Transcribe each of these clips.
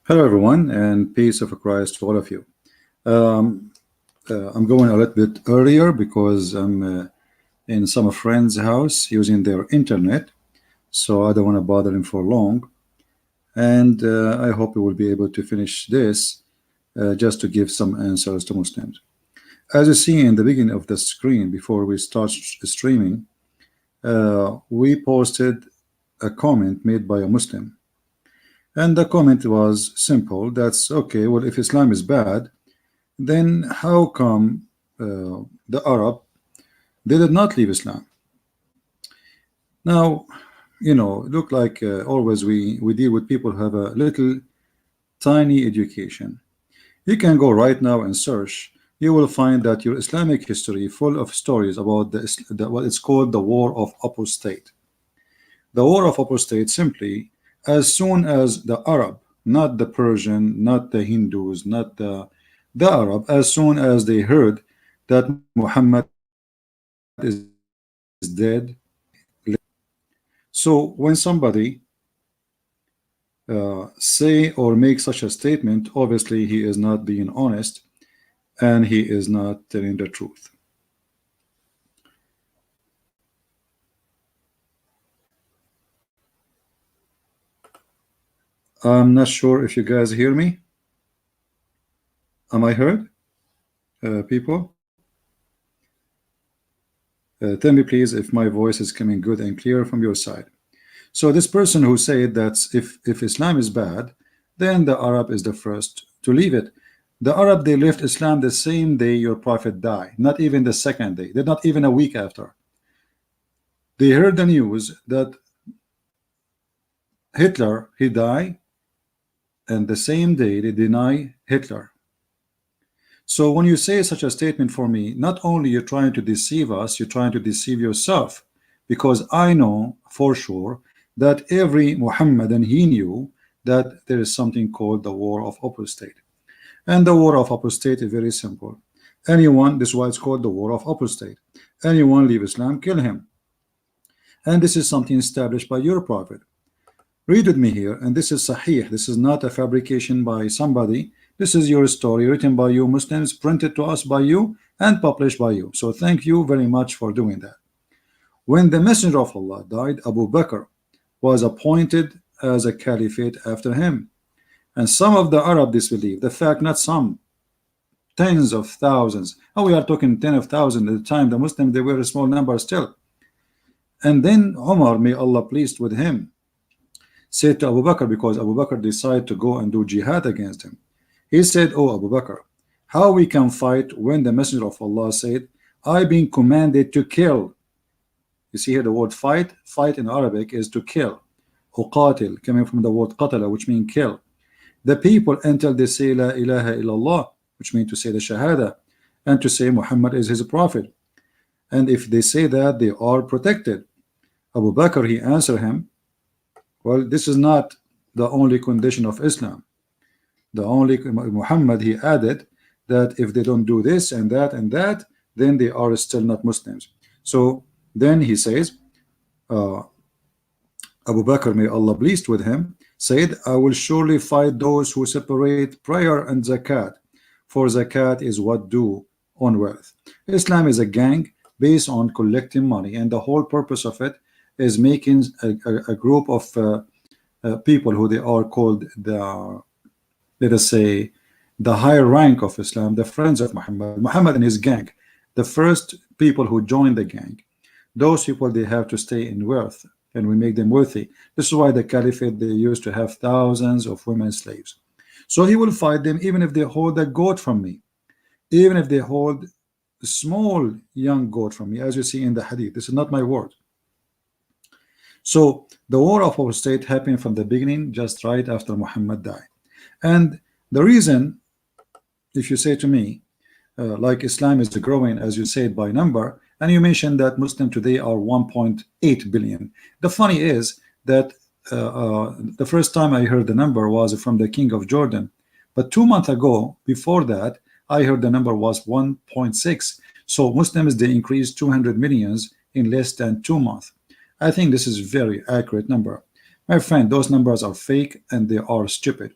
Hello, everyone, and peace of Christ to all of you. Um, I'm going a little bit earlier because I'm in some friend's house using their internet, so I don't want to bother him for long. And I hope we will be able to finish this just to give some answers to Muslims. As you see in the beginning of the screen, before we start streaming, we posted a comment made by a Muslim. And the comment was simple. That's okay. Well, if Islam is bad, then how come the Arab they did not leave Islam? Now, look like always we deal with people who have a little tiny education. You can go right now and search. You will find that your Islamic history full of stories about what it's called the War of Apostate. The War of Apostate simply, as soon as the Arab, not the Persian, not the Hindus, not the Arab, as soon as they heard that Muhammad is dead. So when somebody say or make such a statement, obviously he is not being honest and he is not telling the truth. I'm not sure if you guys hear me. Am I heard, people? Tell me please if my voice is coming good and clear from your side. So this person who said that if Islam is bad, then the Arab is the first to leave it. The Arab, they left Islam the same day your prophet died, not even the second day. They're not even a week after. They heard the news that Hitler, he died, and the same day they deny Hitler. So when you say such a statement for me, not only you're trying to deceive us, you're trying to deceive yourself, because I know for sure that every Muhammadan, he knew that there is something called the war of apostate. And the war of apostate is very simple. Anyone, this is why it's called the war of apostate. Anyone leave Islam, kill him. And this is something established by your prophet. Read with me here, and this is Sahih. This is not a fabrication by somebody. This is your story written by you Muslims, printed to us by you, and published by you. So thank you very much for doing that. When the Messenger of Allah died, Abu Bakr was appointed as a caliphate after him. And some of the Arab disbelieved. The fact, not some, tens of thousands. And we are talking tens of thousands at the time. The Muslims, they were a small number still. And then Umar, may Allah pleased with him, said to Abu Bakr, because Abu Bakr decided to go and do jihad against him. He said, "Oh Abu Bakr, how we can fight when the Messenger of Allah said, I've been commanded to kill." You see here the word fight. Fight in Arabic is to kill. Uqatil, coming from the word qatala, which means kill. The people until they say La ilaha illallah, which means to say the shahada, and to say Muhammad is his prophet. And if they say that, they are protected. Abu Bakr, he answered him, well, this is not the only condition of Islam. The only Muhammad, he added that if they don't do this and that, then they are still not Muslims. So then he says, Abu Bakr, may Allah pleased with him, said, I will surely fight those who separate prayer and zakat, for zakat is what due on wealth. Islam is a gang based on collecting money, and the whole purpose of it is making a group of people who they are called the, let us say, the higher rank of Islam, the friends of Muhammad and his gang, the first people who join the gang. Those people, they have to stay in wealth, and we make them wealthy. This is why the caliphate, they used to have thousands of women slaves. So he will fight them even if they hold a goat from me, even if they hold a small young goat from me, as you see in the hadith. This is not my word. So the war of apostate happened from the beginning, just right after Muhammad died. And the reason, if you say to me, like Islam is growing, as you said, by number, and you mentioned that Muslims today are 1.8 billion. The funny is that the first time I heard the number was from the King of Jordan, but 2 months ago, before that, I heard the number was 1.6. So Muslims, they increased 200 millions in less than 2 months. I think this is very accurate number. My friend, those numbers are fake and they are stupid.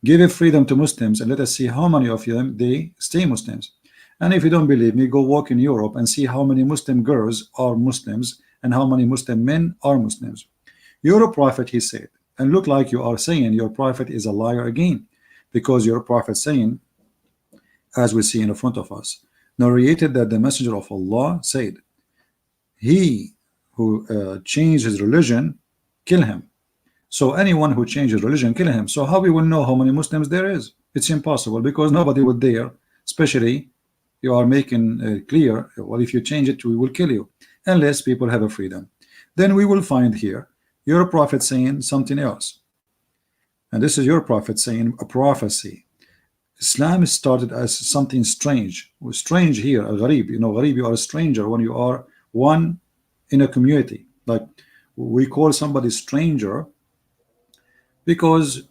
Give a freedom to Muslims and let us see how many of them they stay Muslims. And if you don't believe me, go walk in Europe and see how many Muslim girls are Muslims and how many Muslim men are Muslims. You're a prophet, he said, and look like you are saying your prophet is a liar again, because your prophet saying, as we see in front of us, narrated that the messenger of Allah said, he who changed his religion, kill him. So anyone who changes religion, kill him. So how we will know how many Muslims there is? It's impossible, because nobody would dare, especially you are making clear, well, if you change it, we will kill you, unless people have a freedom. Then we will find here your prophet saying something else. And this is your prophet saying a prophecy. Islam started as something strange. Strange here, a gharib. You know, gharib, you are a stranger when you are one in a community. Like we call somebody stranger because,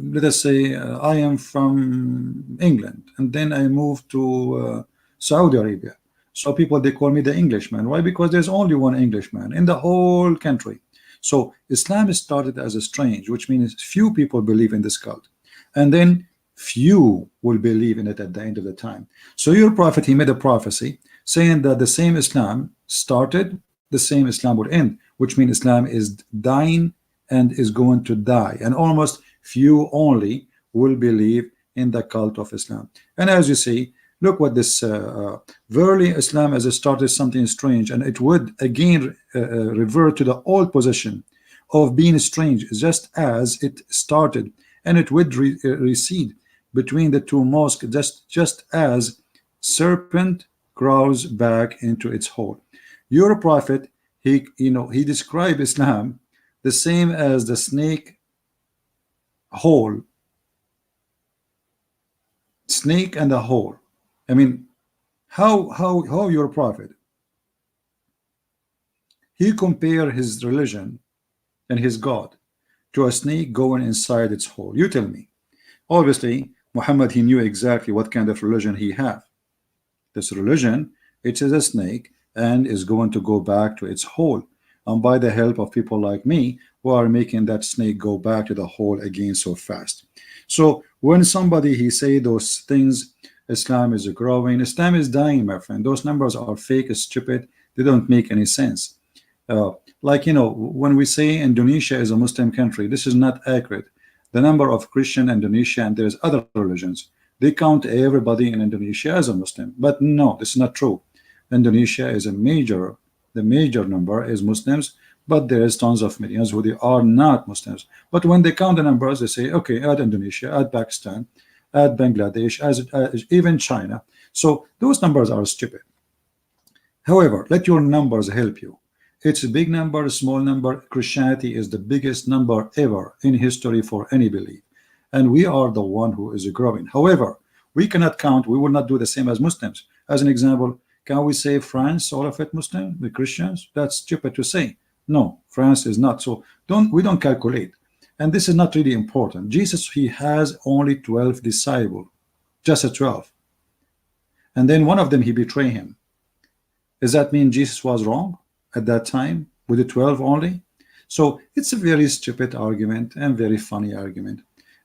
let us say, I am from England and then I moved to Saudi Arabia. So people, they call me the Englishman. Why? Because there's only one Englishman in the whole country. So Islam started as a strange, which means few people believe in this cult, and then few will believe in it at the end of the time. So your prophet, he made a prophecy saying that the same Islam started, the same Islam would end, which means Islam is dying and is going to die, and almost few only will believe in the cult of Islam. And as you see, look what this verily Islam as it started something strange, and it would again revert to the old position of being strange, just as it started, and it would recede between the two mosques, just as serpent crawls back into its hole. Your prophet, he described Islam the same as the snake hole, snake and a hole. I mean, how your prophet, he compared his religion and his God to a snake going inside its hole. You tell me. Obviously Muhammad, he knew exactly what kind of religion he had. This religion, it is a snake and is going to go back to its hole, and by the help of people like me who are making that snake go back to the hole again so fast. So when somebody he say those things, Islam is growing, Islam is dying, my friend, those numbers are fake, stupid, they don't make any sense. Like, you know, when we say Indonesia is a Muslim country, this is not accurate. The number of Christian Indonesia, and there's other religions, they count everybody in Indonesia as a Muslim, but no, this is not true. Indonesia is the major number is Muslims, but there is tons of millions who they are not Muslims. But when they count the numbers, they say, okay, add Indonesia, add Pakistan, add Bangladesh, as even China. So those numbers are stupid. However, let your numbers help you. It's a big number, a small number. Christianity is the biggest number ever in history for any belief, and we are the one who is growing. However, we cannot count, we will not do the same as Muslims. As an example, can we say France, all of it Muslim, the Christians? That's stupid to say. No, France is not. So we don't calculate, and this is not really important. Jesus, he has only 12 disciples, just a 12, and then one of them he betrayed him. Does that mean Jesus was wrong at that time with the 12 only? So it's a very stupid argument and very funny argument.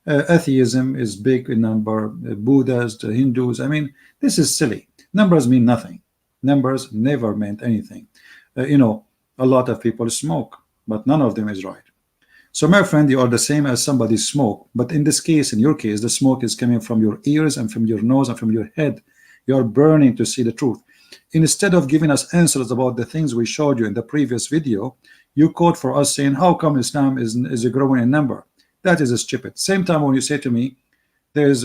Atheism is big in number, Buddhists, the Hindus, I mean, this is silly. Numbers mean nothing. Numbers never meant anything. You know, a lot of people smoke, but none of them is right. So my friend, you are the same as somebody smoke, but in this case, in your case, the smoke is coming from your ears and from your nose and from your head. You are burning to see the truth. Instead of giving us answers about the things we showed you in the previous video, you quote for us saying, how come Islam is growing in number? That is stupid. Same time when you say to me, there's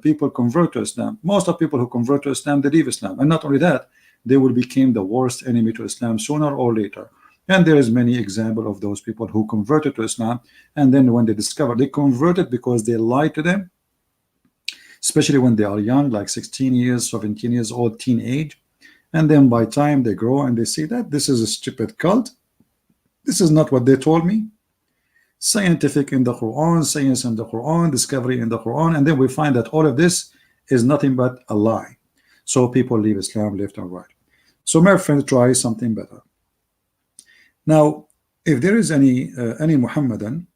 people convert to Islam. Most of people who convert to Islam, they leave Islam. And not only that, they will become the worst enemy to Islam sooner or later. And there is many examples of those people who converted to Islam, and then when they discover they converted because they lied to them, especially when they are young, like 16 years, 17 years old, teenage. And then by time they grow and they see that this is a stupid cult, this is not what they told me. Scientific in the Quran, science in the Quran, discovery in the Quran, and then we find that all of this is nothing but a lie. So people leave Islam left and right. So my friend, try something better. Now, if there is any Muhammadan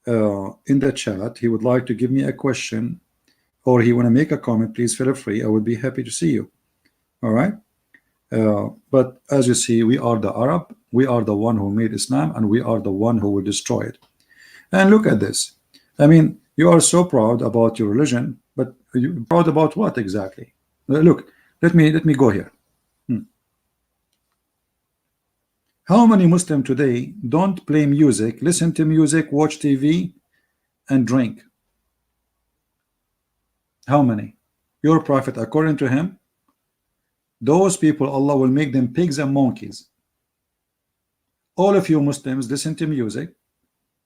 in the chat, he would like to give me a question, or he want to make a comment, please feel free. I would be happy to see you. All right. But as you see, we are the Arab, we are the one who made Islam, and we are the one who will destroy it. And look at this. I mean, you are so proud about your religion, but you proud about what exactly? Look, let me go here. How many Muslims today don't play music, listen to music, watch TV, and drink? How many? Your prophet, according to him, those people, Allah will make them pigs and monkeys. All of you Muslims listen to music,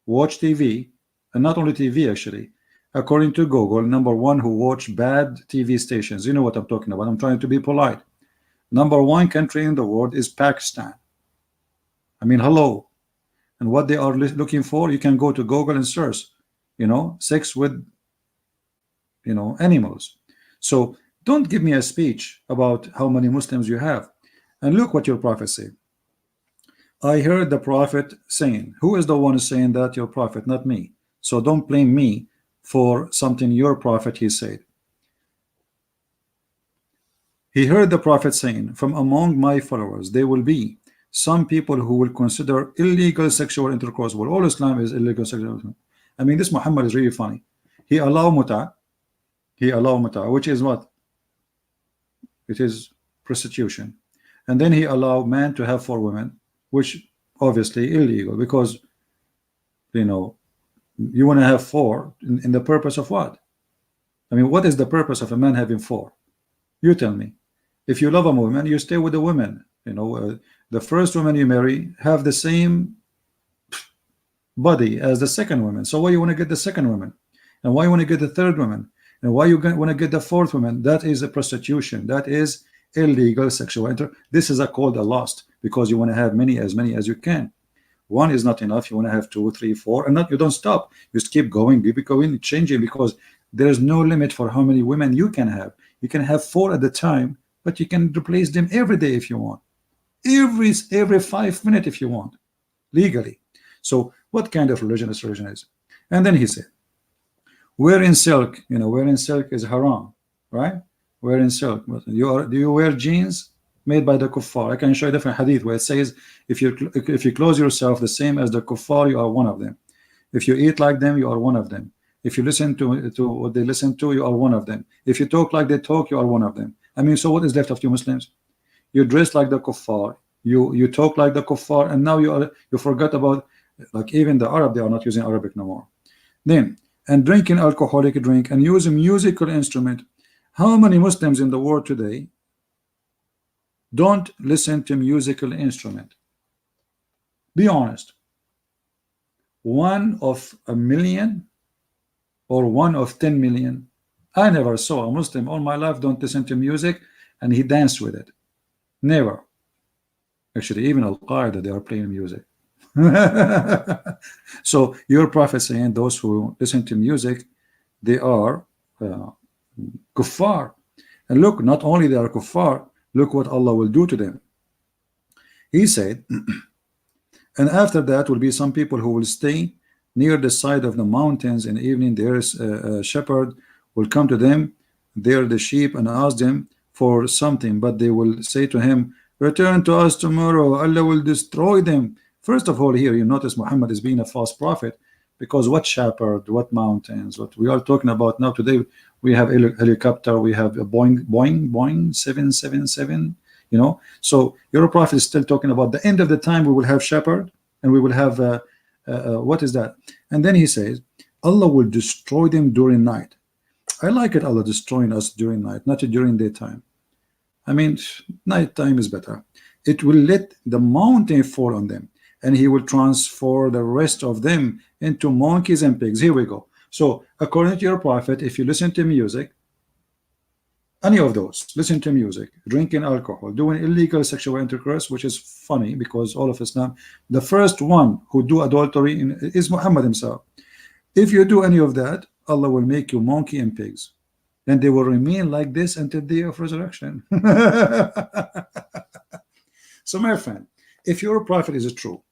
watch TV, and not only TV actually. According to Google, #1 who watch bad TV stations. You know what I'm talking about. I'm trying to be polite. #1 country in the world is Pakistan. I mean, hello. And what they are looking for, you can go to Google and search, you know, sex with, you know, animals. So don't give me a speech about how many Muslims you have. And look what your prophet said. I heard the prophet saying. Who is the one saying that? Your prophet, not me. So don't blame me for something your prophet he said. He heard the prophet saying, from among my followers there will be some people who will consider illegal sexual intercourse. Well, all Islam is illegal sexual intercourse. I mean, this Muhammad is really funny. He allow muta. He allow muta, which is what? It is prostitution. And then he allow man to have 4 women, which obviously illegal, because, you know, you want to have 4 in the purpose of what? I mean, what is the purpose of a man having 4? You tell me. If you love a woman, you stay with the woman. You know, the first woman you marry have the same body as the second woman. So why you want to get the second woman? And why you want to get the third woman? And why you want to get the 4th woman? That is a prostitution. That is illegal sexual intercourse. This is called a lust, because you want to have many as you can. 1 is not enough. You want to have 2, 3, 4, and not, you don't stop. You just keep going, changing, because there is no limit for how many women you can have. You can have 4 at the time, but you can replace them every day if you want. Every 5 minutes if you want, legally. So what kind of religion this religion is? And then he said, wearing silk, you know, wearing silk is haram, right? Wearing silk. Do you wear jeans made by the kuffar? I can show you different hadith where it says, if you clothe yourself the same as the kuffar, you are one of them. If you eat like them, you are one of them. If you listen to what they listen to, you are one of them. If you talk like they talk, you are one of them. I mean, so what is left of you Muslims? You dress like the kuffar, you talk like the kuffar, and now you forgot about, like, even the Arab, they are not using Arabic no more. Then, and drinking alcoholic drink and using musical instrument. How many Muslims in the world today don't listen to musical instrument? Be honest. 1 of a million or 1 of 10 million? I never saw a Muslim all my life don't listen to music and he danced with it. Never. Actually, even Al-Qaeda, they are playing music. So your prophet saying those who listen to music, they are kuffar. And look, not only they are kuffar, look what Allah will do to them. He said, and after that will be some people who will stay near the side of the mountains in the evening. There is a shepherd will come to them, there the sheep, and ask them for something, but they will say to him, return to us tomorrow, Allah will destroy them. First of all, here you notice Muhammad is being a false prophet, because what shepherd, what mountains, what we are talking about now today, we have a helicopter, we have a Boeing 777, you know. So your prophet is still talking about the end of the time. We will have shepherd, and we will have what is that? And then he says, Allah will destroy them during night. I like it, Allah destroying us during night, not during daytime. I mean, nighttime is better. It will let the mountain fall on them, and he will transfer the rest of them into monkeys and pigs. Here we go. So according to your prophet, if you listen to music, any of those, listen to music, drinking alcohol, doing illegal sexual intercourse, which is funny because all of Islam, the first one who do adultery is Muhammad himself. If you do any of that, Allah will make you monkey and pigs, and they will remain like this until the day of resurrection. So my friend, if your prophet is a true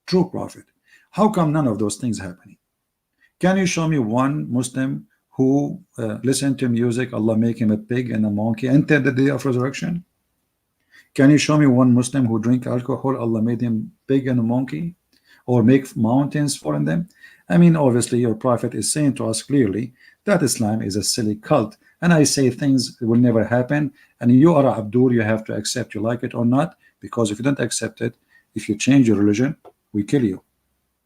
prophet, how come none of those things happening? Can you show me one Muslim who listened to music, Allah make him a pig and a monkey until the day of resurrection? Can you show me one Muslim who drink alcohol, Allah made him pig and a monkey, or make mountains for them? I mean, obviously your prophet is saying to us clearly that Islam is a silly cult, and I say things will never happen, and you are Abdul, you have to accept, you like it or not, because if you don't accept it, if you change your religion, we kill you.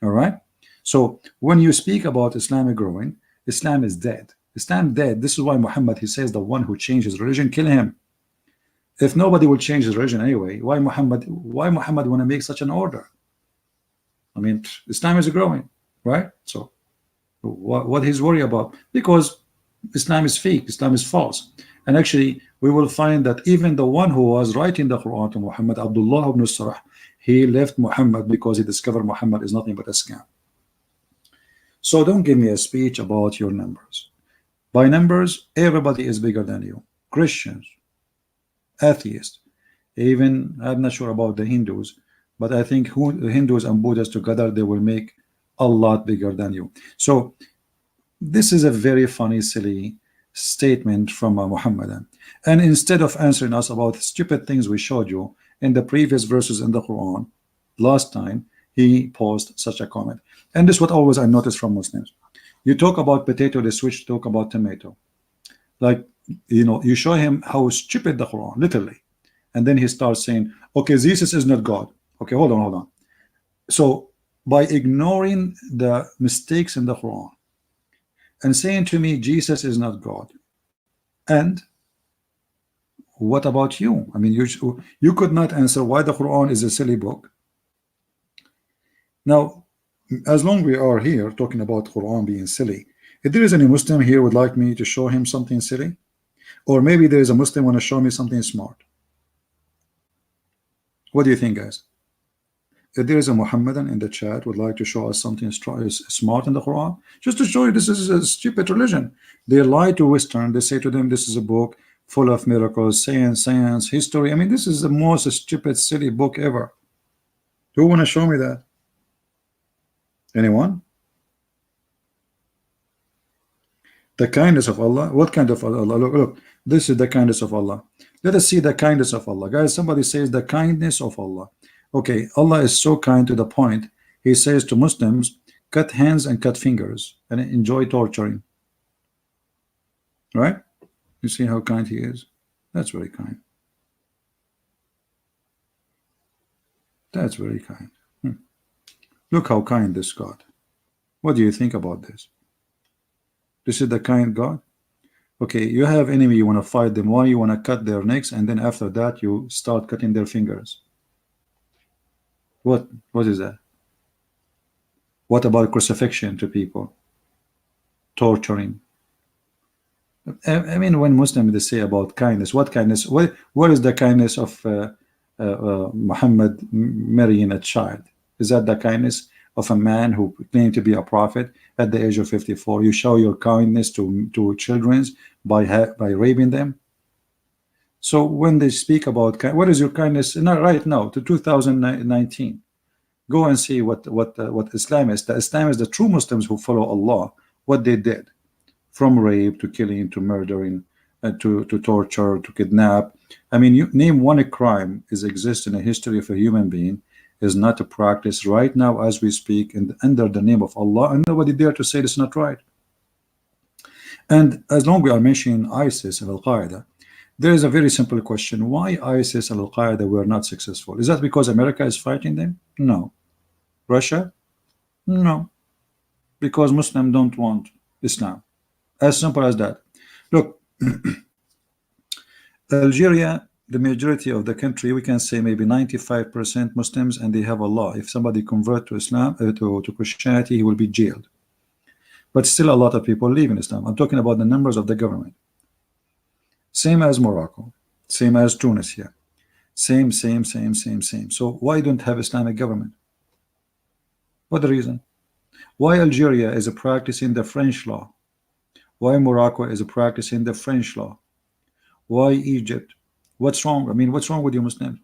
All right? So when you speak about Islam growing, Islam is dead. Islam dead. This is why Muhammad, he says, the one who changes religion, kill him. If nobody will change his religion anyway, why Muhammad want to make such an order? I mean, Islam is growing, right? So what he's worried about? Because Islam is fake, Islam is false. And actually, we will find that even the one who was writing the Quran to Muhammad, Abdullah ibn Sarah, he left Muhammad because he discovered Muhammad is nothing but a scam. So don't give me a speech about your numbers. By numbers, everybody is bigger than you. Christians, atheists, even I'm not sure about the Hindus, but I think Hindus and Buddhists together, they will make a lot bigger than you. So this is a very funny, silly statement from a Muhammadan. And instead of answering us about stupid things we showed you in the previous verses in the Quran, last time he posed such a comment. And this is what always I notice from Muslims. You talk about potato, they switch to talk about tomato. Like, you know, you show him how stupid the Quran, literally. And then he starts saying, okay, Jesus is not God. Okay, hold on. So by ignoring the mistakes in the Quran and saying to me, Jesus is not God. And what about you? I mean, you could not answer why the Quran is a silly book. Now, as long as we are here talking about Quran being silly, if there is any Muslim here would like me to show him something silly, or maybe there is a Muslim want to show me something smart. What do you think, guys? If there is a Muhammadan in the chat would like to show us something smart in the Quran, just to show you this is a stupid religion. They lie to Western. They say to them this is a book full of miracles, science, history. I mean, this is the most stupid, silly book ever. Who want to show me that? Anyone? The kindness of Allah. What kind of Allah? Look, this is the kindness of Allah. Let us see the kindness of Allah. Guys, somebody says the kindness of Allah. Okay, Allah is so kind to the point he says to Muslims, cut hands and cut fingers and enjoy torturing. Right? You see how kind he is? That's very kind. That's very kind. Look how kind this God. What do you think about this? This is the kind God. Okay, you have enemy, you want to fight them. Why you want to cut their necks, and then after that you start cutting their fingers? What is that? What about crucifixion to people? Torturing. I mean, when Muslims they say about kindness, what kindness? What is the kindness of Muhammad marrying a child? Is that the kindness of a man who claimed to be a prophet at the age of 54? You show your kindness to children by raping them. So when they speak about what is your kindness, not right now to 2019, go and see what Islam is. The Islam is the true Muslims who follow Allah, what they did, from rape to killing to murdering, to torture, to kidnap. I mean, you name one crime is exists in the history of a human being is not a practice right now as we speak and under the name of Allah, and nobody dare to say it's not right. And as long as we are mentioning ISIS and Al-Qaeda, there is a very simple question. Why ISIS and Al-Qaeda were not successful? Is that because America is fighting them? No. Russia? No. Because Muslims don't want Islam. As simple as that. Look, Algeria, the majority of the country, we can say maybe 95% Muslims, and they have Allah. If somebody convert to Islam, to Christianity, he will be jailed. But still a lot of people live in Islam. I'm talking about the numbers of the government. Same as Morocco, same as Tunisia, same. So why don't have Islamic government? What the reason? Why Algeria is practicing the French law? Why Morocco is practicing the French law? Why Egypt? What's wrong? I mean, what's wrong with you Muslims?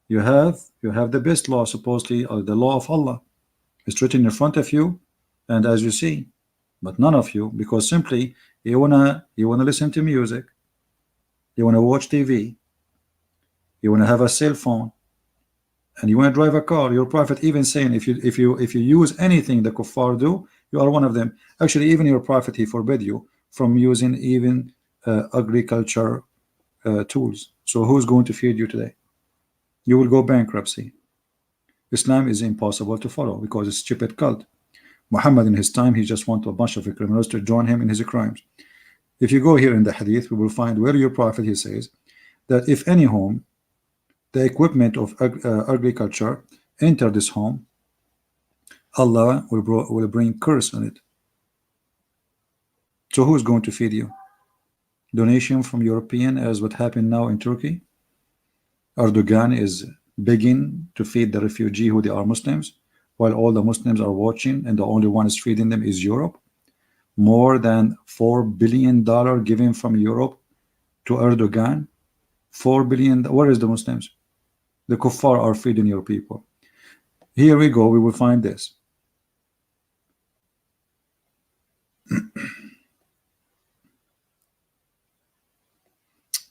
You have the best law, supposedly, or the law of Allah. It's written in front of you, and as you see, But none of you, because simply you wanna listen to music, you wanna watch TV, you wanna have a cell phone, and you wanna drive a car. Your prophet even saying if you use anything the kuffar do, you are one of them. Actually, even your prophet, he forbid you from using even agriculture tools. So who's going to feed you today? You will go bankruptcy. Islam is impossible to follow because it's stupid cult. Muhammad in his time, he just want a bunch of criminals to join him in his crimes. If you go here in the hadith, we will find where your prophet, he says that if any home, the equipment of agriculture enter this home, Allah will bring curse on it. So who's going to feed you? Donation from European, as what happened now in Turkey? Erdogan is begging to feed the refugee who they are Muslims, while all the Muslims are watching, and the only one is feeding them is Europe. More than $4 billion given from Europe to Erdogan. $4 billion. Where is the Muslims? The kuffar are feeding your people. Here we go. We will find this.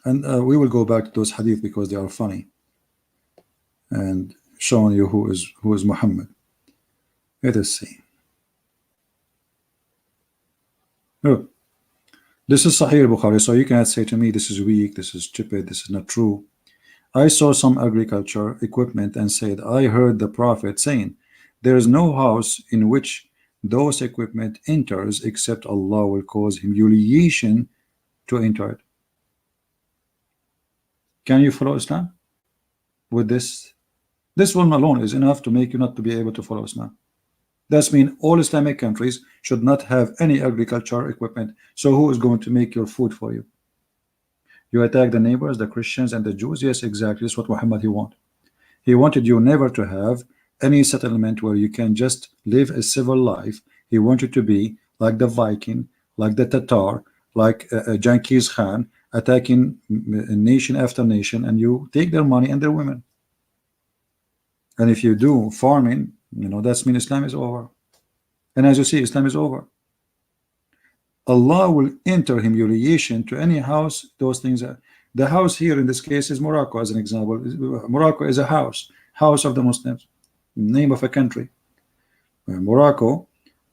And we will go back to those hadith because they are funny and showing you who is Muhammad. Let us see. Look, this is Sahih Bukhari, so you cannot say to me this is weak, this is stupid, this is not true. I saw some agriculture equipment and said, I heard the Prophet saying, there is no house in which those equipment enters except Allah will cause humiliation to enter it. Can you follow Islam with this? This one alone is enough to make you not to be able to follow Islam. That means all Islamic countries should not have any agriculture equipment. So who is going to make your food for you? You attack the neighbors, the Christians and the Jews. Yes, exactly. That's what Muhammad he wanted. He wanted you never to have any settlement where you can just live a civil life. He wanted to be like the Viking, like the Tatar, like Genghis Khan, attacking nation after nation, and you take their money and their women. And if you do farming, you know, that's mean Islam is over. And as you see, Islam is over. Allah will enter humiliation to any house. Those things are, the house here in this case is Morocco, as an example. Morocco is a house of the Muslims, name of a country. Morocco,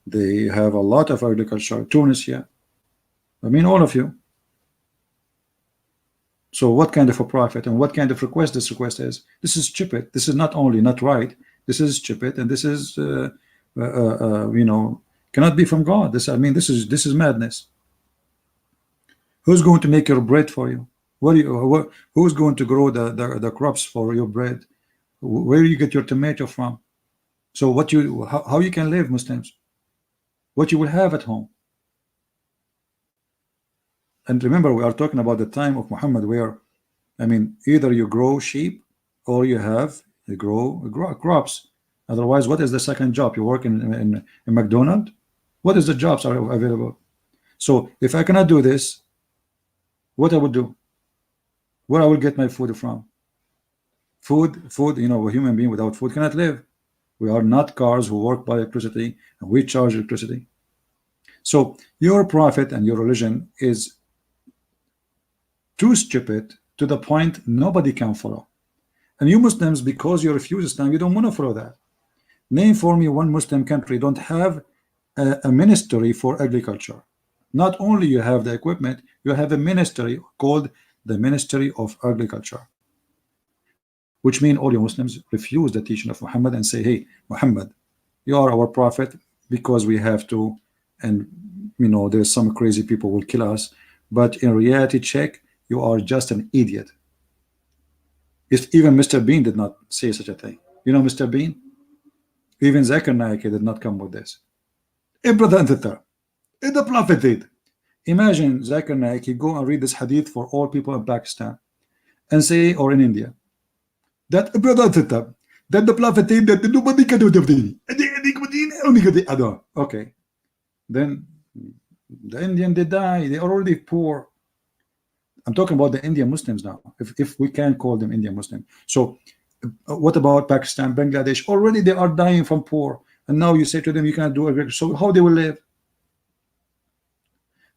they have a lot of agriculture. Tunisia, I mean all of you. So what kind of a prophet and what kind of request this request is? This is stupid. This is not only not right, this is stupid, and this is you know, cannot be from God. This, I mean, this is madness. Who's going to make your bread for you? Who's going to grow the crops for your bread? Where do you get your tomato from? So how you can live, Muslims? What you will have at home? And remember, we are talking about the time of Muhammad, where, I mean, either you grow sheep or you grow crops. Otherwise, what is the second job? You work in McDonald's? What is the jobs are available? So if I cannot do this, what I would do? Where I will get my food from? Food, you know, a human being without food cannot live. We are not cars who work by electricity, and we charge electricity. So your prophet and your religion is too stupid to the point nobody can follow. And you Muslims, because you refuse Islam, you don't want to follow that. Name for me one Muslim country don't have a ministry for agriculture. Not only you have the equipment, you have a ministry called the Ministry of Agriculture, which means all your Muslims refuse the teaching of Muhammad and say, hey, Muhammad, you are our prophet because we have to, and you know, there's some crazy people will kill us, but in reality check, you are just an idiot. If even Mr. Bean did not say such a thing. You know Mr. Bean? Even Zakir Naik did not come with this. Brother and sister, the Prophet did. Imagine Zakir Naik, he go and read this hadith for all people in Pakistan and say, or in India, that brother and sister, that the Prophet did, that nobody can do the okay. Then the Indian, they die, they are already poor. I'm talking about the Indian Muslims now, if we can call them Indian Muslim. So what about Pakistan, Bangladesh? Already they are dying from poor, and now you say to them you cannot do agriculture. So how they will live?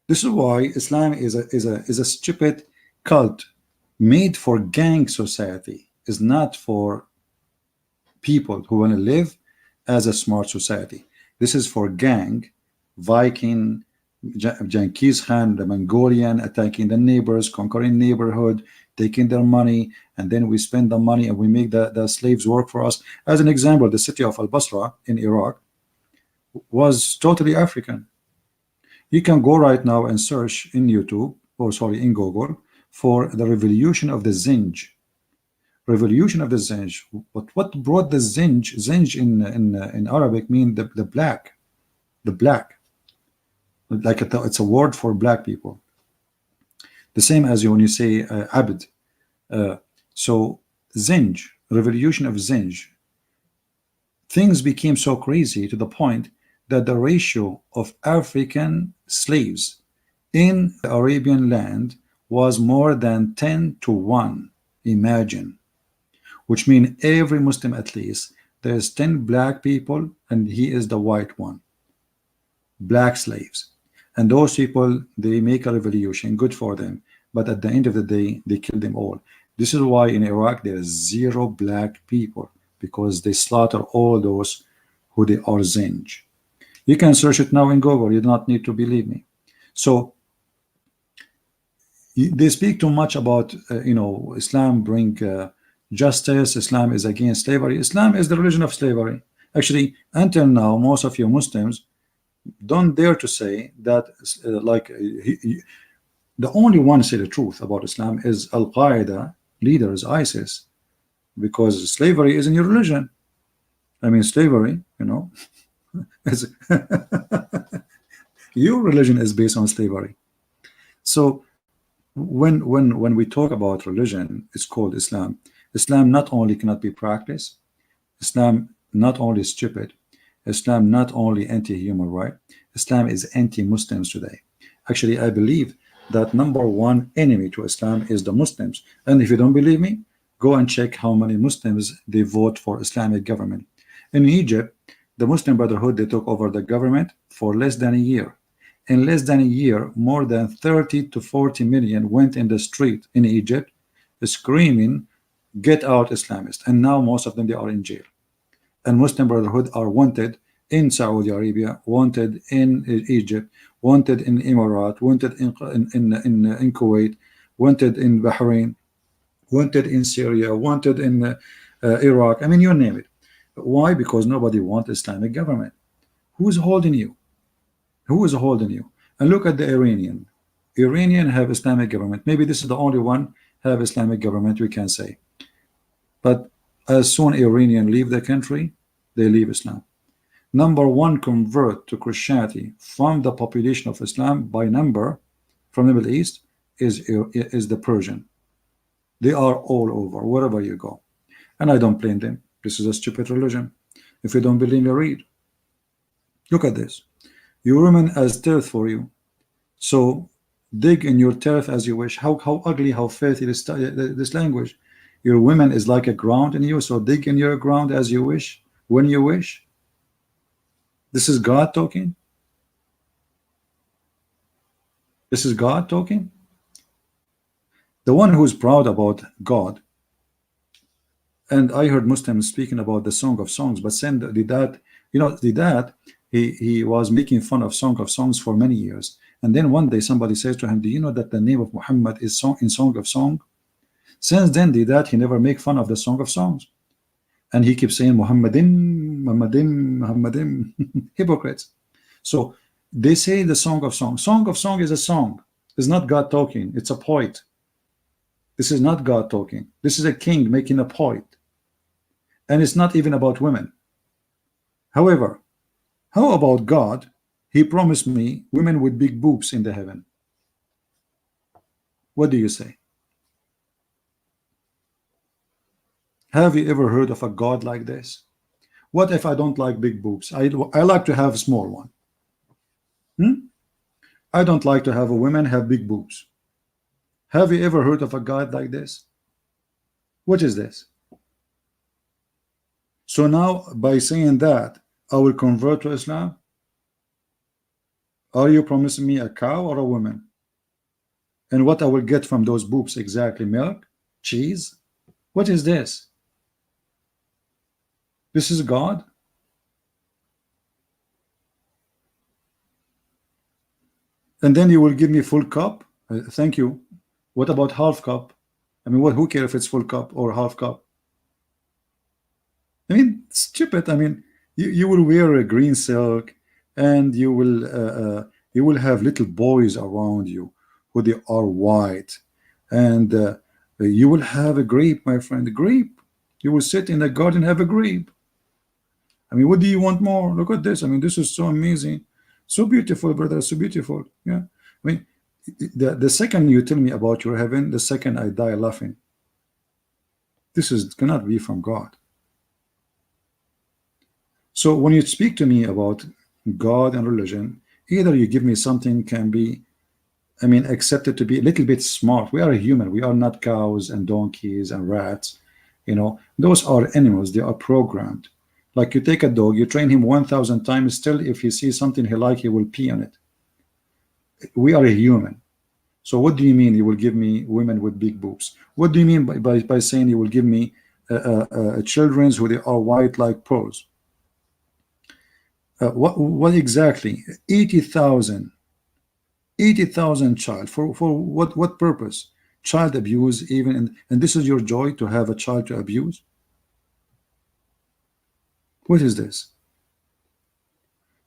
This is why Islam is a stupid cult made for gang society. Is not for people who want to live as a smart society. This is for gang, Viking, Genghis Khan, the Mongolian, attacking the neighbors, conquering neighborhood, taking their money, and then we spend the money and we make the slaves work for us. As an example, the city of Al-Basra in Iraq was totally African. You can go right now and search in YouTube, or sorry, in Google, for the revolution of the Zinj. Revolution of the Zinj. But what brought the Zinj? Zinj in Arabic mean the black, the black. Like it's a word for black people. The same as when you say Abd. So Zinj, revolution of Zinj. Things became so crazy to the point that the ratio of African slaves in the Arabian land was more than 10 to 1. Imagine. Which means every Muslim at least, there's 10 black people and he is the white one. Black slaves. And those people, they make a revolution, good for them. But at the end of the day, they kill them all. This is why in Iraq there is 0 black people, because they slaughter all those who they are Zinj. You can search it now in Google. You do not need to believe me. So they speak too much about Islam bring justice. Islam is against slavery. Islam is the religion of slavery. Actually, until now, most of you Muslims don't dare to say that. The only one say the truth about Islam is Al-Qaeda leaders, ISIS, because slavery is in your religion. I mean, slavery, is your religion is based on slavery. So when we talk about religion, it's called Islam. Islam not only cannot be practiced, Islam not only stupid, Islam not only anti-human right, Islam is anti-Muslims today. Actually, I believe that #1 enemy to Islam is the Muslims. And if you don't believe me, go and check how many Muslims they vote for Islamic government. In Egypt, the Muslim Brotherhood, they took over the government for less than a year. In less than a year, more than 30 to 40 million went in the street in Egypt screaming, get out Islamists. And now most of them, they are in jail. And Muslim Brotherhood are wanted in Saudi Arabia, wanted in Egypt, wanted in Emirates, wanted in Kuwait, wanted in Bahrain, wanted in Syria, wanted in Iraq. I mean, you name it. Why? Because nobody wants Islamic government. Who's holding you? Who is holding you? And look at the Iranian. Iranian have Islamic government. Maybe this is the only one have Islamic government, we can say. But as soon Iranian leave the country, they leave Islam. #1 convert to Christianity from the population of Islam by number from the Middle East is the Persian. They are all over, wherever you go. And I don't blame them. This is a stupid religion. If you don't believe me, read. Look at this. Your women as turf for you. So dig in your turf as you wish. How ugly, how filthy this language. Your women is like a ground in you, so dig in your ground as you wish, when you wish. This is God talking. This is God talking. The one who's proud about God. And I heard Muslims speaking about the Song of Songs, but he was making fun of Song of Songs for many years. And then one day somebody says to him, do you know that the name of Muhammad is in Song of Song? Since then, he never make fun of the Song of Songs. And he keeps saying Muhammadin, Muhammadin, Muhammadin. Hypocrites. So they say the Song of Song. Song of Song is a song. It's not God talking. It's a poet. This is not God talking. This is a king making a poet. And it's not even about women. However, how about God? He promised me women with big boobs in the heaven. What do you say? Have you ever heard of a God like this? What if I don't like big boobs? I like to have a small one. I don't like to have a woman have big boobs. Have you ever heard of a God like this? What is this? So now by saying that, I will convert to Islam. Are you promising me a cow or a woman? And what I will get from those boobs exactly? Milk? Cheese? What is this? This is God? And then you will give me full cup? Thank you. What about half cup? I mean, who cares if it's full cup or half cup? I mean, stupid. I mean, you will wear a green silk, and you will have little boys around you who they are white, and you will have a grape, my friend, a grape. You will sit in the garden, have a grape. I mean, what do you want more? Look at this. I mean, this is so amazing, so beautiful, brother, so beautiful. Yeah. I mean, the second you tell me about your heaven, the second I die laughing. This cannot be from God. So when you speak to me about God and religion, either you give me something can be, I mean, accepted to be a little bit smart. We are human. We are not cows and donkeys and rats. You know, those are animals. They are programmed. Like you take a dog, you train him 1,000 times. Still, if he sees something he like, he will pee on it. We are a human. So what do you mean you will give me women with big boobs? What do you mean by saying you will give me children who they are white like pearls? What exactly? 80,000 child for what purpose? Child abuse, even, and this is your joy, to have a child to abuse? What is this?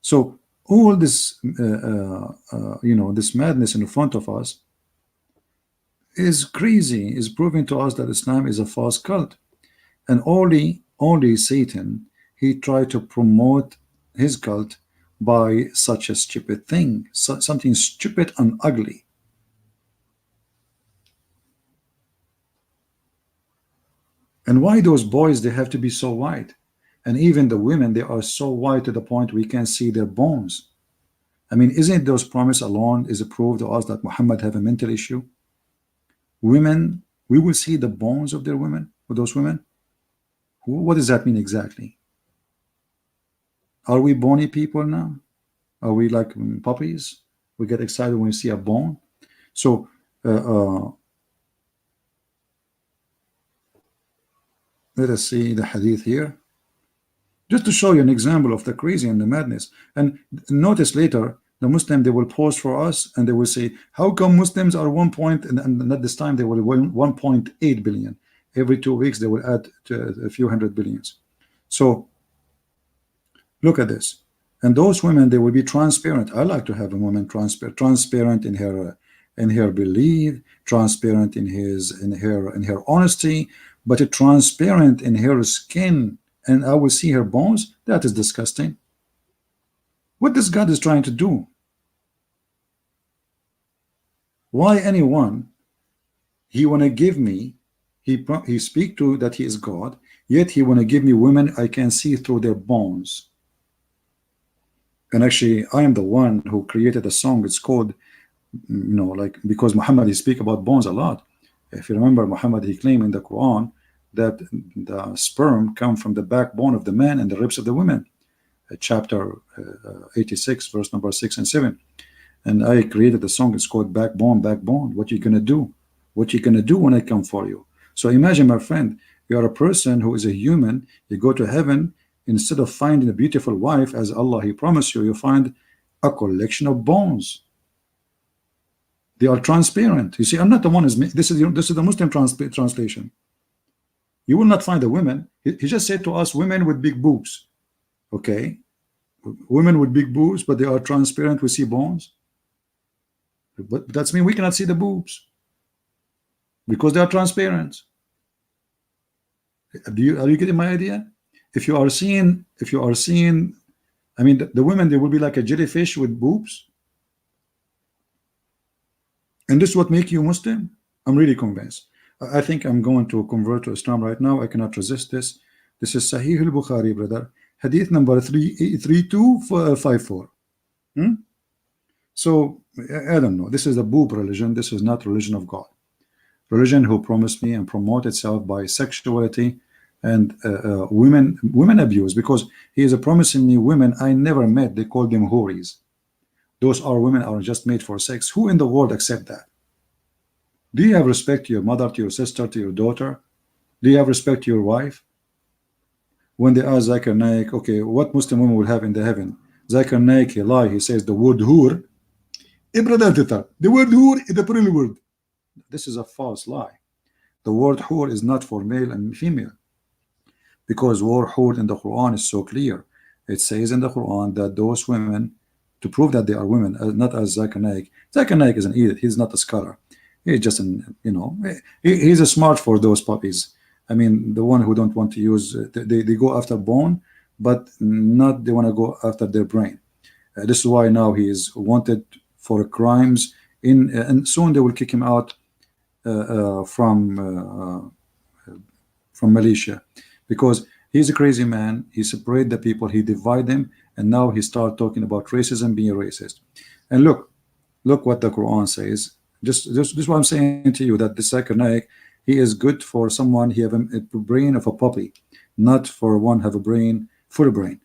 So all this you know, this madness in front of us is crazy, is proving to us that Islam is a false cult, and only Satan, he tried to promote his cult by such a stupid thing, something stupid and ugly. And why those boys, they have to be so white? And even the women, they are so white to the point we can see their bones. I mean, isn't those promise alone is a proof to us that Muhammad have a mental issue? Women, we will see the bones of their women, of those women. What does that mean exactly? Are we bony people now? Are we like puppies? We get excited when we see a bone. So let us see the hadith here, just to show you an example of the crazy and the madness. And notice later, the Muslim, they will pause for us and they will say, how come Muslims are 1 point, and at this time they will 1.8 billion. Every 2 weeks they will add to a few hundred billions. So look at this. And those women, they will be transparent. I like to have a woman transparent in her belief, transparent in her honesty, but transparent in her skin, and I will see her bones. That is disgusting. What this God is trying to do? Why anyone he want to give me, he speak to that he is God, yet he want to give me women I can see through their bones? And actually, I am the one who created a song. It's called, you know, like, because Muhammad, he speak about bones a lot. If you remember, Muhammad, he claimed in the Quran that the sperm come from the backbone of the man and the ribs of the women. Chapter 86, verse number 6 and 7. And I created the song. It's called Backbone, Backbone. What you gonna do? What you gonna do when I come for you? So imagine, my friend, you are a person who is a human. You go to heaven. Instead of finding a beautiful wife, as Allah he promised you, you find a collection of bones. They are transparent. You see, I'm not the one who's this is the Muslim translation. You will not find a woman. He just said to us, women with big boobs. Okay, women with big boobs, but they are transparent. We see bones. But that's mean we cannot see the boobs because they are transparent. Are you getting my idea? If you are seeing, I mean, the women, they will be like a jellyfish with boobs. And this is what make you Muslim? I'm really convinced. I think I'm going to convert to Islam right now. I cannot resist this. This is Sahih al-Bukhari, brother. Hadith number 3254. So, I don't know. This is a boob religion. This is not religion of God. Religion who promised me and promote itself by sexuality and women abuse, because he is promising me women I never met. They call them houris. those are women are just made for sex. Who in the world accept that? Do you have respect to your mother, to your sister, to your daughter? Do you have respect to your wife? When they ask Zakir Naik, okay, what Muslim women will have in the heaven? Zakir Naik, he lie, he says the word hur. The word hur is the plural word. This is a false lie. The word hur is not for male and female, because word hur in the Quran is so clear. It says in the Quran that those women, to prove that they are women, not as Zakir Naik. Zakir Naik is an idiot. He's not a scholar. He's just an, you know, he's a smart for those puppies. I mean, the one who don't want to use, they go after bone, but not they want to go after their brain. This is why now he is wanted for crimes in, and soon they will kick him out from Malaysia, because he's a crazy man. He separate the people, he divide them, and now he start talking about racism, being racist. And look what the Quran says. Just this is what I'm saying to you, that the Zakir Naik, he is good for someone he have a brain of a puppy, not for one have a brain, full brain.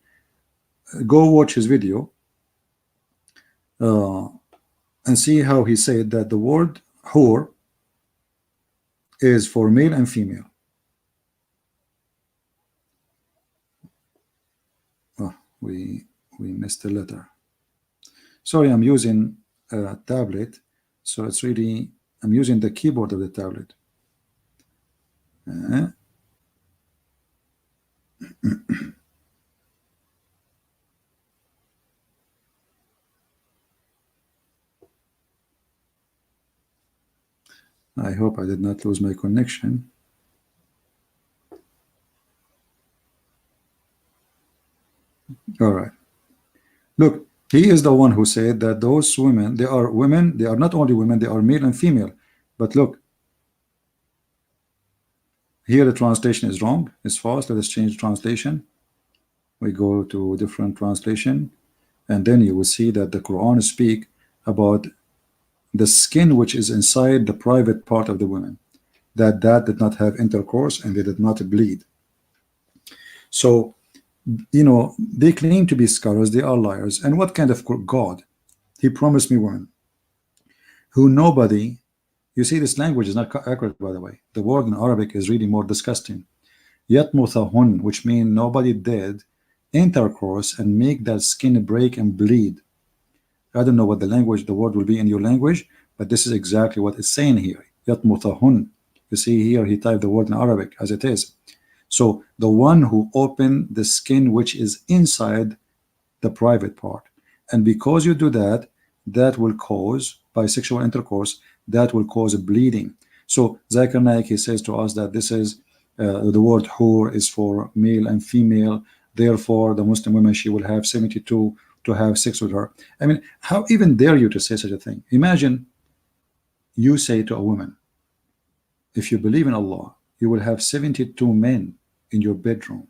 Go watch his video and see how he said that the word whore is for male and female. Oh, we missed a letter. Sorry, I'm using a tablet, so it's really, I'm using the keyboard of the tablet. I hope I did not lose my connection. All right. Look, he is the one who said that those women, they are women, they are not only women, they are male and female. But look, here the translation is wrong, it's false. Let us change translation. We go to different translation, and then you will see that the Quran speak about the skin which is inside the private part of the women, that did not have intercourse and they did not bleed. So, you know, they claim to be scholars, they are liars. And what kind of God? He promised me women who nobody, you see, this language is not accurate, by the way. The word in Arabic is really more disgusting. Yatmuthahun, which means nobody did intercourse and make that skin break and bleed. I don't know what the language, the word will be in your language, but this is exactly what it's saying here. Yatmuthahun. You see here, he typed the word in Arabic as it is. So the one who opened the skin which is inside the private part. And because you do that, that will cause, by sexual intercourse, that will cause a bleeding. So Zakir Naik, he says to us that this is the word hur is for male and female. Therefore, the Muslim woman, she will have 72 to have sex with her. I mean, how even dare you to say such a thing? Imagine you say to a woman, if you believe in Allah, you will have 72 men in your bedroom.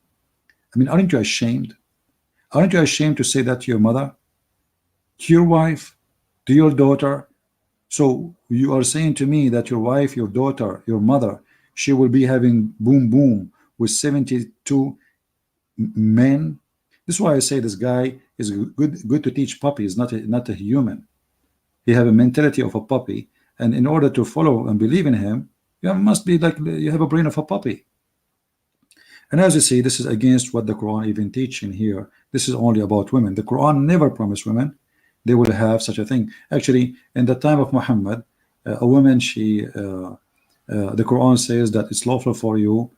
I mean, aren't you ashamed? Aren't you ashamed to say that to your mother, to your wife, to your daughter? So you are saying to me that your wife, your daughter, your mother, she will be having boom boom with 72 men? This is why I say this guy is good to teach puppies, not a human. He have a mentality of a puppy, and in order to follow and believe in him, you must be like you have a brain of a puppy. And as you see, this is against what the Quran even teach in here. This is only about women. The Quran never promised women they will have such a thing. Actually, in the time of Muhammad, a woman, she the Quran says that it's lawful for you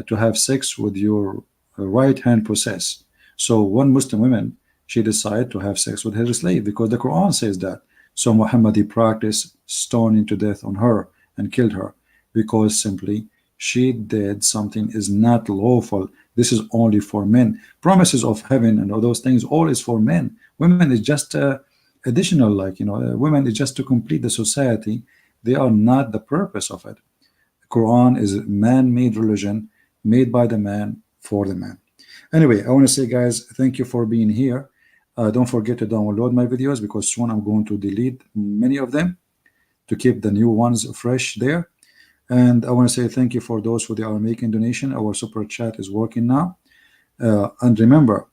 to have sex with your right hand possess. So one Muslim woman, she decided to have sex with her slave because the Quran says that. So Muhammad, he practiced stoning to death on her and killed her because simply she did something is not lawful. This is only for men. Promises of heaven and all those things, all is for men. Women is just additional, like, you know, women is just to complete the society. They are not the purpose of it. The Quran is a man-made religion made by the man for the man. Anyway, I want to say, guys, thank you for being here. Don't forget to download my videos because soon I'm going to delete many of them to keep the new ones fresh there. And I want to say thank you for those who they are making donation. Our super chat is working now. And remember,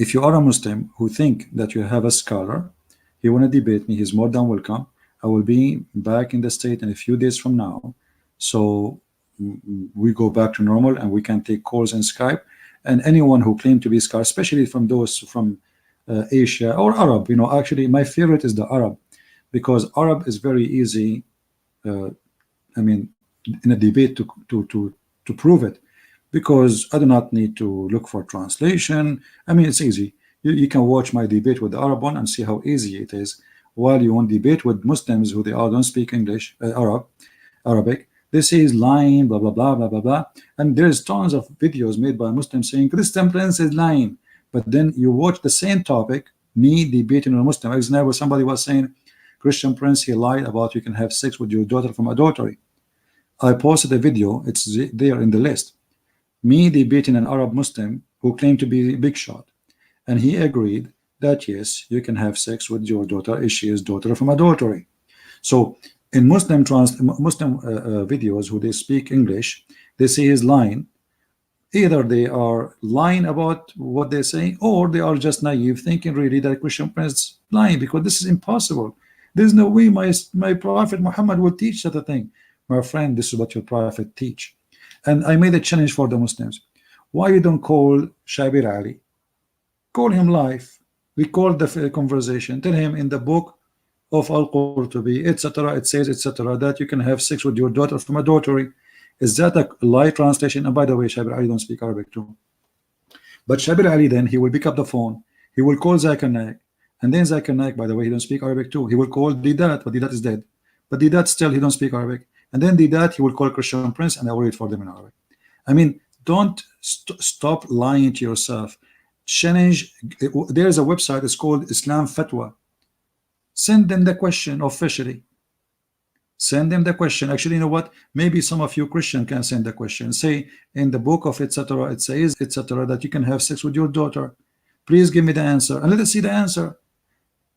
If you are a Muslim who think that you have a scholar, he want to debate me, he's more than welcome. I will be back in the state in a few days from now, so we go back to normal and we can take calls in Skype. And anyone who claim to be scholar, especially from those from Asia or Arab, you know, actually my favorite is the Arab, because Arab is very easy. I mean, in a debate to prove it, because I do not need to look for translation. I mean, it's easy. You can watch my debate with the Arab one and see how easy it is. While you want debate with Muslims who they all don't speak English, Arabic, they say he's lying, blah blah blah blah blah blah. And there's tons of videos made by Muslims saying Christian Prince is lying. But then you watch the same topic, me debating with a Muslim. Example, somebody was saying Christian Prince, he lied about you can have sex with your daughter from adultery. I posted a video, it's there in the list, me debating an Arab Muslim who claimed to be a big shot, and he agreed that yes, you can have sex with your daughter if she is daughter from adultery. So in Muslim videos who they speak English, they say he's lying. Either they are lying about what they say, or they are just naive, thinking really that Christian Prince is lying, because this is impossible. There's no way my Prophet Muhammad would teach such a thing. My friend, this is what your Prophet teach. And I made a challenge for the Muslims. Why you don't call Shabir Ali? Call him live. Record the conversation. Tell him in the book of Al-Qurtubi, etc., it says, etc., that you can have sex with your daughter from adultery. Is that a light translation? And by the way, Shabir Ali don't speak Arabic too. But Shabir Ali, then he will pick up the phone. He will call Zakir Naik. And then Zakir Naik, by the way, he don't speak Arabic too. He will call Didat, but Didat is dead. But Didat still, he don't speak Arabic. And then Didat, he will call Christian Prince, and I will read for them in Arabic. I mean, don't stop lying to yourself. Challenge. There is a website, it's called Islam Fatwa. Send them the question officially. Send them the question. Actually, you know what? Maybe some of you Christian can send the question. Say in the book of etc. it says etc. that you can have sex with your daughter. Please give me the answer, and let us see the answer.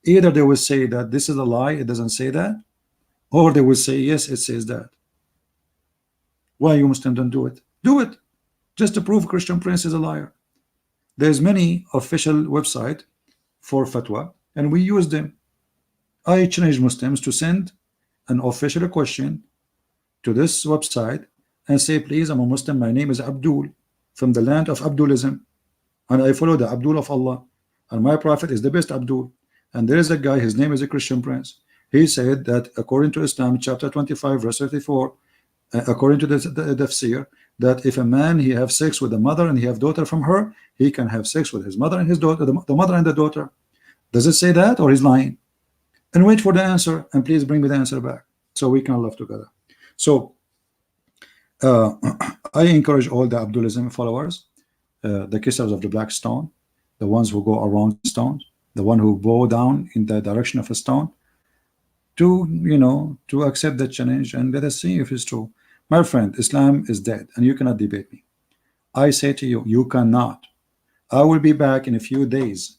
Either they will say that this is a lie, it doesn't say that, or they will say yes, it says that. Why you Muslims don't do it? Do it, just to prove Christian Prince is a liar. There's many official website for fatwa, and we use them. I challenge Muslims to send an official question to this website and say, please, I'm a Muslim, my name is Abdul, from the land of Abdulism, and I follow the Abdul of Allah, and my Prophet is the best Abdul. And there is a guy, his name is a Christian Prince. He said that according to Islam, chapter 25, verse 34, according to the tafsir, that if a man he have sex with a mother and he have daughter from her, he can have sex with his mother and his daughter, the mother and the daughter. Does it say that, or he's lying? And wait for the answer, and please bring me the answer back so we can live together. So I encourage all the Abdulism followers, the kissers of the black stone, the ones who go around stones, the one who bow down in the direction of a stone, to, you know, to accept the challenge and let us see if it's true. My friend, Islam is dead, and you cannot debate me. I say to you, you cannot. I will be back in a few days,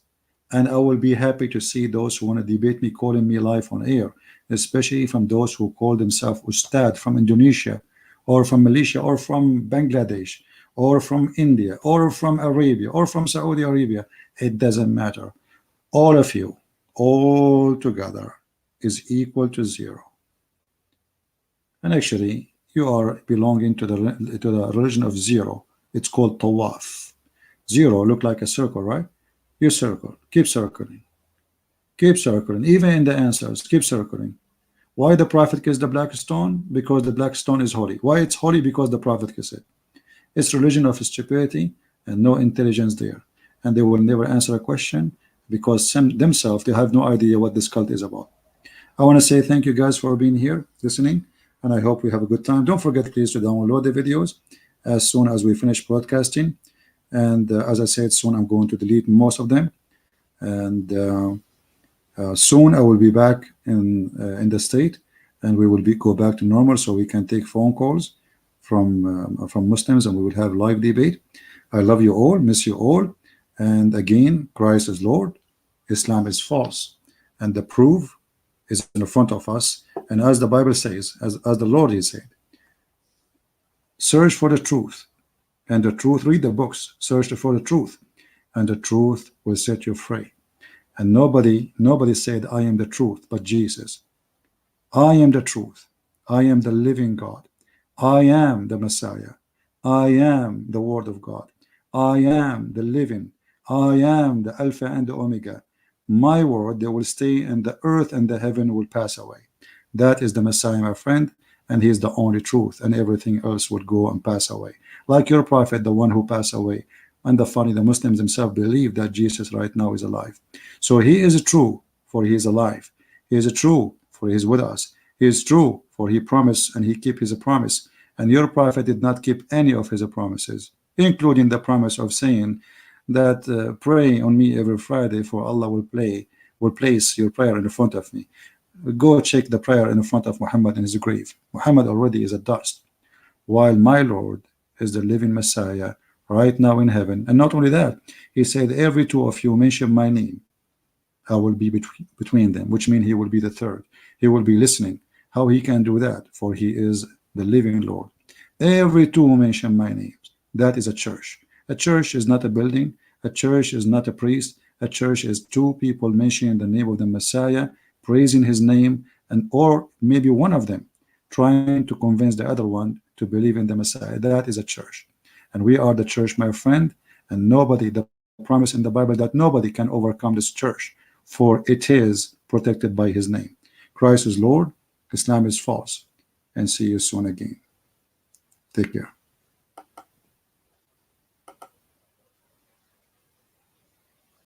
and I will be happy to see those who want to debate me calling me live on air, especially from those who call themselves Ustad from Indonesia, or from Malaysia, or from Bangladesh, or from India, or from Arabia, or from Saudi Arabia. It doesn't matter. All of you, all together, is equal to 0. And actually, you are belonging to the religion of 0. It's called Tawaf. 0 look like a circle, right? You circle, keep circling, even in the answers, keep circling. Why the Prophet kissed the black stone? Because the black stone is holy. Why it's holy? Because the Prophet kissed it. It's religion of stupidity and no intelligence there, and they will never answer a question because themselves, they have no idea what this cult is about. I want to say thank you guys for being here listening, and I hope we have a good time. Don't forget please to download the videos as soon as we finish broadcasting, and as I said, soon I'm going to delete most of them, and soon I will be back in the state, and we will go back to normal so we can take phone calls from Muslims, and we will have live debate. I love you all, miss you all, and again, Christ is Lord, Islam is false, and the proof is in front of us. And as the Bible says, as the Lord he said, search for the truth, and the truth, read the books, search for the truth, and the truth will set you free. And nobody said, I am the truth, but Jesus. I am the truth. I am the living God. I am the Messiah. I am the Word of God. I am the living. I am the Alpha and the Omega. My word, they will stay, and the earth and the heaven will pass away. That is the Messiah, my friend, and he is the only truth, and everything else will go and pass away. Like your prophet, the one who passed away. And the Muslims themselves believe that Jesus right now is alive. So he is true, for he is alive. He is true, for he is with us. He is true, for he promised and he keep his promise. And your prophet did not keep any of his promises, including the promise of saying that pray on me every Friday, for Allah will place your prayer in front of me. Go check the prayer in front of Muhammad in his grave. Muhammad already is a dust, while my Lord is the living Messiah right now in heaven. And not only that, he said, every two of you mention my name, I will be between them, which means he will be the third. He will be listening. How he can do that? For he is the living Lord. Every two mention my name. That is a church. A church is not a building. A church is not a priest. A church is two people mentioning the name of the Messiah, praising his name, and or maybe one of them trying to convince the other one to believe in the Messiah. That is a church. And we are the church, my friend, and nobody, the promise in the Bible that nobody can overcome this church, for it is protected by his name. Christ is Lord, Islam is false. And see you soon again. Take care.